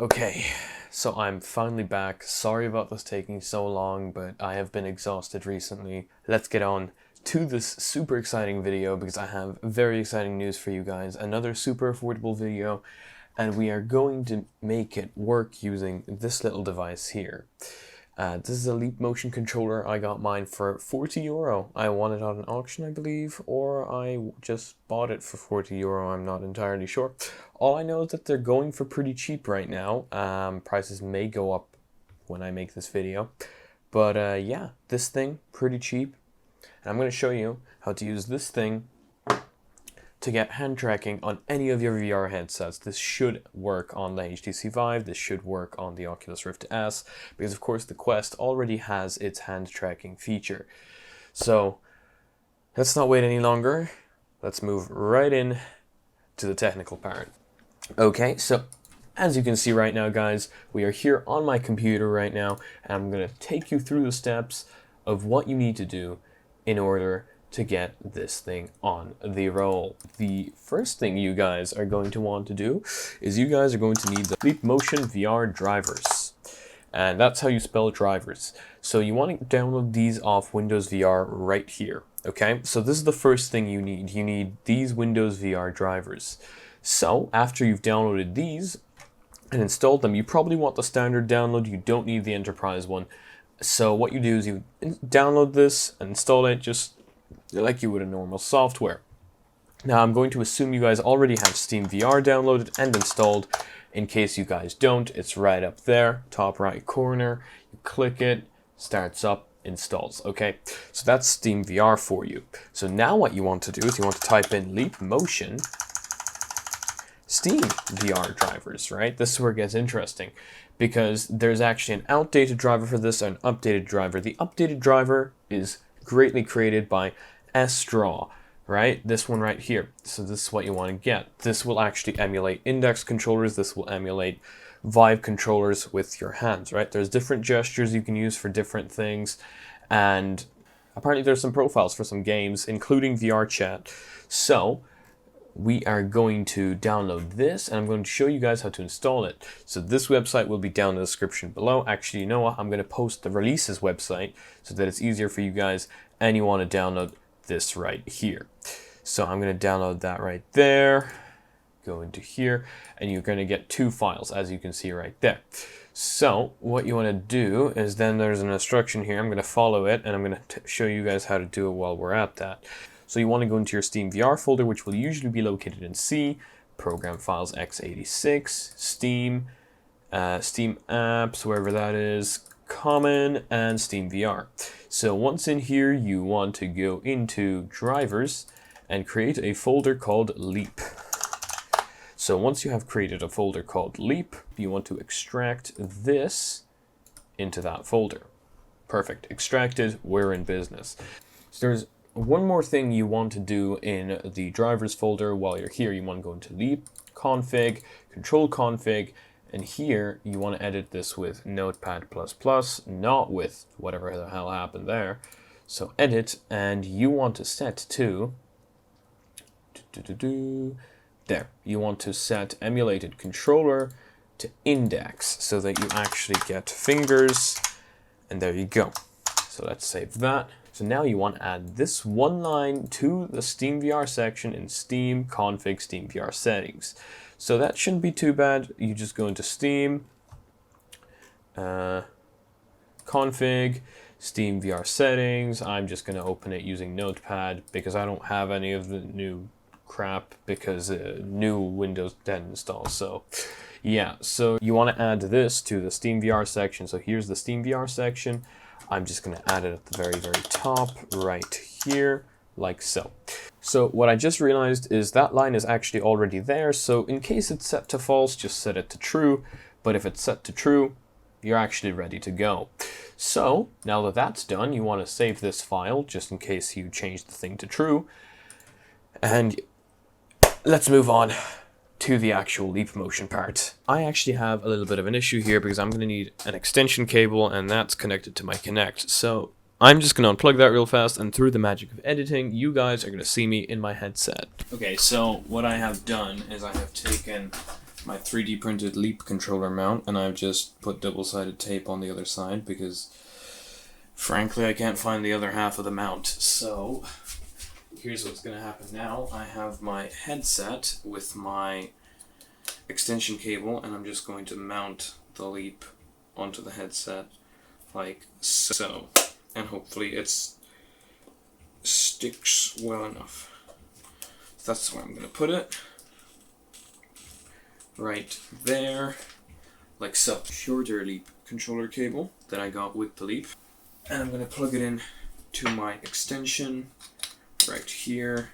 Okay, so I'm finally back. Sorry about this taking so long, but I have been exhausted recently. Let's get on to this super exciting video because I have very exciting news for you guys. Another super affordable video, and we are going to make it work using this little device here. This is a Leap motion controller. I got mine for €40. I won it on an auction, I believe, or I just bought it for €40. I'm not entirely sure. All I know is that they're going for pretty cheap right now. Prices may go up when I make this video. But yeah, this thing, pretty cheap. And I'm going to show you how to use this thing to get hand tracking on any of your VR headsets. This should work on the HTC Vive, this should work on the Oculus Rift S, because of course the Quest already has its hand tracking feature. So let's not wait any longer. Let's move right in to the technical part. Okay, so as you can see right now, guys, we are here on my computer right now, and I'm going to take you through the steps of what you need to do in order to get this thing on the roll. The first thing you guys are going to want to do is you guys are going to need the Leap Motion VR drivers. And that's how you spell drivers. So you want to download these off Windows VR right here. Okay, so this is the first thing you need. You need these Windows VR drivers. So after you've downloaded these and installed them, you probably want the standard download. You don't need the enterprise one. So what you do is you download this and install it just like you would a normal software. Now I'm going to assume you guys already have Steam VR downloaded and installed. In case you guys don't, it's right up there, top right corner. You click it, starts up, installs. Okay, so that's Steam VR for you. So now what you want to do is you want to type in Leap Motion Steam VR drivers, right? This is where it gets interesting because there's actually an outdated driver for this and an updated driver. The updated driver is greatly created by SDraw, right? This one right here. So this is what you want to get. This will actually emulate index controllers. This will emulate Vive controllers with your hands, right? There's different gestures you can use for different things. And apparently there's some profiles for some games, including VR chat. So we are going to download this and I'm going to show you guys how to install it. So this website will be down in the description below. Actually, you know what? I'm going to post the releases website so that it's easier for you guys and you want to download this right here. So I'm going to download that right there, go into here, and you're going to get two files as you can see right there. So what you want to do is then there's an instruction here. I'm going to follow it and I'm going to show you guys how to do it while we're at that. So you want to go into your Steam VR folder, which will usually be located in C, Program Files x86, Steam, Steam Apps, wherever that is, Common, and Steam VR. So once in here, you want to go into Drivers and create a folder called Leap. So once you have created a folder called Leap, you want to extract this into that folder. Perfect. Extracted, we're in business. So there's one more thing you want to do in the drivers folder while you're here. You want to go into Leap, Config, Control Config, and here you want to edit this with Notepad++, not with whatever the hell happened there. So edit, and you want to set to, there, you want to set emulated controller to index so that you actually get fingers, and there you go. So let's save that. So now you want to add this one line to the Steam VR section in Steam Config Steam VR Settings. So that shouldn't be too bad. You just go into Steam, Config, Steam VR Settings. I'm just going to open it using Notepad because I don't have any of the new crap because new Windows 10 installs. So yeah, so you want to add this to the Steam VR section. So here's the Steam VR section. I'm just going to add it at the very, very top right here, like so. So what I just realized is that line is actually already there. So in case it's set to false, just set it to true. But if it's set to true, you're actually ready to go. So now that that's done, you want to save this file just in case you change the thing to true. And let's move on to the actual Leap Motion part. I actually have a little bit of an issue here because I'm going to need an extension cable and that's connected to my Kinect. So I'm just going to unplug that real fast, and through the magic of editing, you guys are going to see me in my headset. Okay, so what I have done is I have taken my 3D printed Leap controller mount, and I've just put double-sided tape on the other side because frankly I can't find the other half of the mount. So here's what's going to happen now. I have my headset with my extension cable, and I'm just going to mount the Leap onto the headset like so, and hopefully it sticks well enough. So that's where I'm going to put it. Right there, like so. Shorter Leap controller cable that I got with the Leap, and I'm going to plug it in to my extension right here,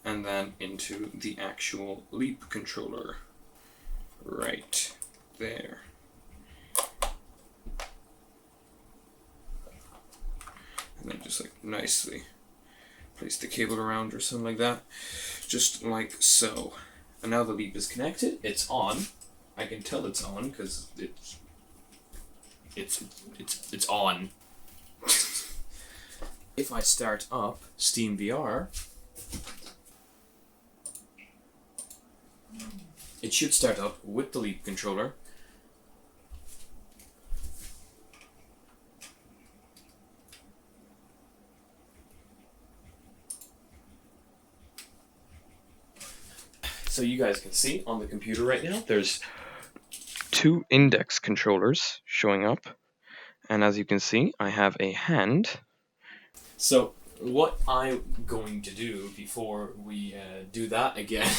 and then into the actual Leap controller right there. And then just like nicely place the cable around or something like that, just like so. And now the Leap is connected. It's on. I can tell it's on because it's on. If I start up Steam VR, it should start up with the Leap controller. So you guys can see on the computer right now, there's 2 index controllers showing up. And as you can see, I have a hand. So what I'm going to do before we do that again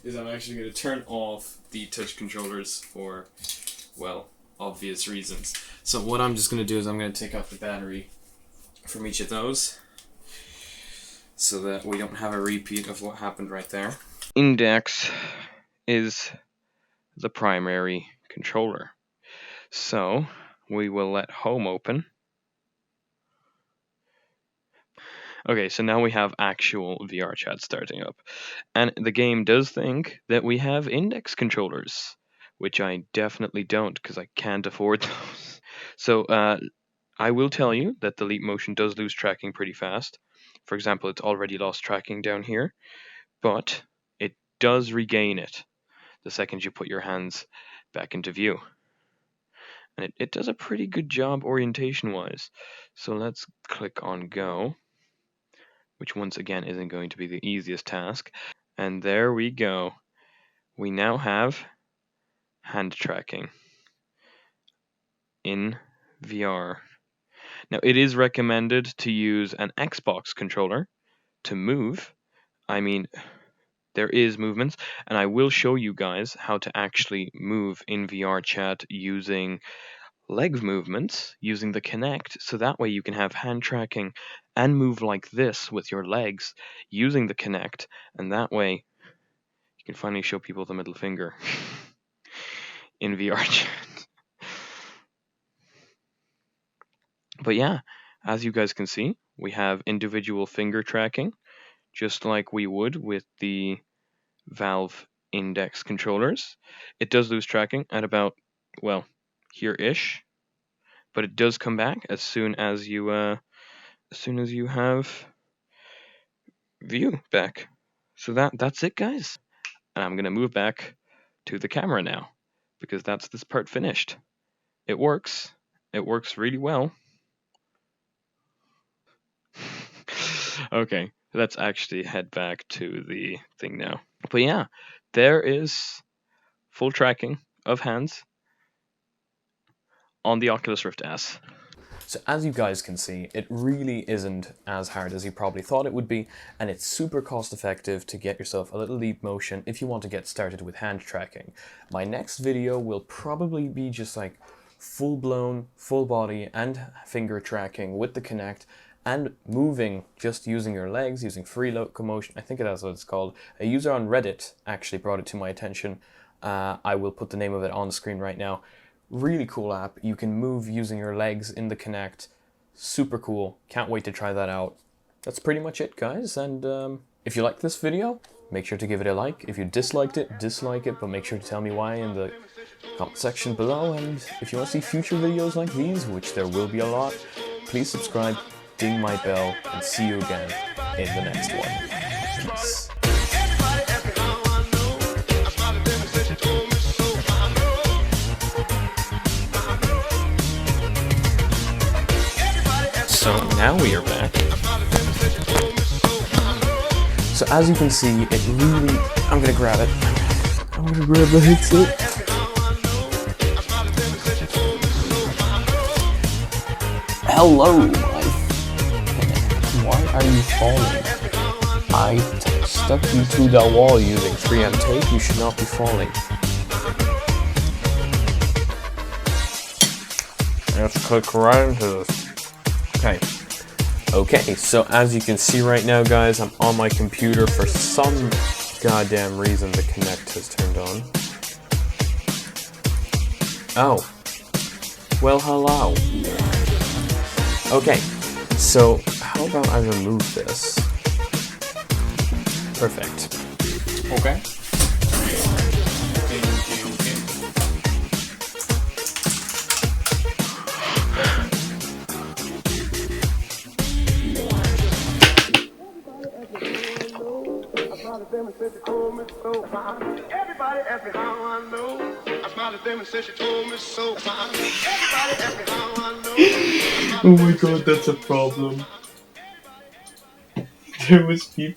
is I'm actually going to turn off the touch controllers for, well, obvious reasons. So what I'm just going to do is I'm going to take out the battery from each of those so that we don't have a repeat of what happened right there. Index is the primary controller. So we will let home open. Okay, so now we have actual VR chat starting up. And the game does think that we have index controllers, which I definitely don't because I can't afford those. So I will tell you that the Leap Motion does lose tracking pretty fast. For example, it's already lost tracking down here, but it does regain it the second you put your hands back into view. And it does a pretty good job orientation-wise. So let's click on Go, which once again isn't going to be the easiest task. And there we go. We now have hand tracking in VR. Now it is recommended to use an Xbox controller to move. I mean, there is movements, and I will show you guys how to actually move in VR chat using leg movements, using the Kinect, so that way you can have hand tracking and move like this with your legs using the Kinect, and that way you can finally show people the middle finger in VR chat. But yeah, as you guys can see, we have individual finger tracking, just like we would with the Valve Index controllers. It does lose tracking at about, well, here-ish, but it does come back as soon as you have view back. So that's it, guys. And I'm gonna move back to the camera now because that's this part finished. It works. It works really well. Okay, let's actually head back to the thing now. But yeah, there is full tracking of hands on the Oculus Rift S. So as you guys can see, it really isn't as hard as you probably thought it would be, and it's super cost effective to get yourself a little Leap Motion if you want to get started with hand tracking. My next video will probably be just like full-blown, full body and finger tracking with the Kinect, and moving just using your legs, using free locomotion. I think that's what it's called. A user on Reddit actually brought it to my attention. I will put the name of it on the screen right now. Really cool app. You can move using your legs in the Kinect. Super cool. Can't wait to try that out. That's pretty much it, guys. And if you liked this video, make sure to give it a like. If you disliked it, dislike it, but make sure to tell me why in the comment section below. And if you want to see future videos like these, which there will be a lot, please subscribe, ding my bell, and see you again in the next one. Peace. So now we are back. So as you can see, it really... I'm gonna grab it. I'm gonna grab the headset. Hello, my friend. Why are you falling? I stuck you to the wall using 3M tape. You should not be falling. Let's click right into this. Okay, so as you can see right now, guys, I'm on my computer. For some goddamn reason, the Kinect has turned on. Oh. Well, hello. Okay, so how about I remove this? Perfect. Okay. Everybody ask me how I know. I smiled at them and said she told me so. Everybody ask me how I know. Oh my god, that's a problem. There was people